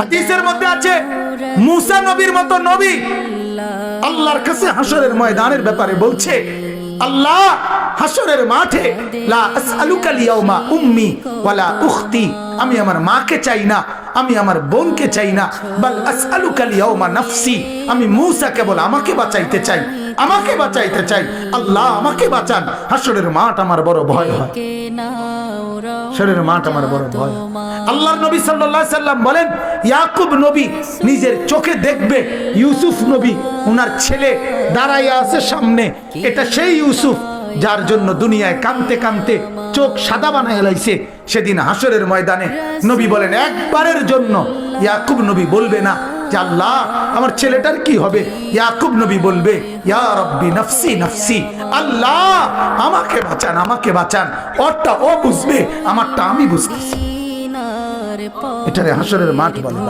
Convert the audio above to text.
হাদিসের মধ্যে আছে মুসা নবীর মতো নবী আল্লাহর কাছে হাসরের ময়দানের ব্যাপারে বলছে, আল্লাহ হাসরের মাঠে লা আসআলুকা লিয়াউমা উম্মি ওয়ালা উখতি, আমি আমার মাকে চাই না, আমি আমার বোনকে চাই না, বাল আসআলুকা লিয়াউমা নাফসি, আমি মুসা কেবল আমাকে বাঁচাইতে চাই, আমাকে বাঁচাইতে চাই। আল্লাহ আমাকে বাঁচান, হাসরের মাঠ আমার বড় ভয় হয়, হাসরের মাঠ আমার বড় ভয়। আল্লাহর নবী সাল্লাল্লাহু আলাইহি সাল্লাম বলেন, ইয়াকুব নবী নিজের চোখে দেখবে ইউসুফ নবী ওনার ছেলে দাঁড়াইয়া আছে সামনে, এটা সেই ইউসুফ যার জন্য দুনিয়ায় কাঁদতে কাঁদতে চোখ সাদা বানায় লাইছে। সেদিন হাসরের ময়দানে নবী বলেন, একবারের জন্য ইয়াকুব নবী বলবে না যে আল্লাহ আমার ছেলেটার কি হবে, ইয়াকুব নবী বলবে, ইয়া রব্বি নফসি নফসি, আল্লাহ আমাকে বাঁচান, আমাকে বাঁচান। ওরটা ও বুঝবে, আমারটা আমি বুঝতেছি। এটারে হাসরের মাঠ বলে।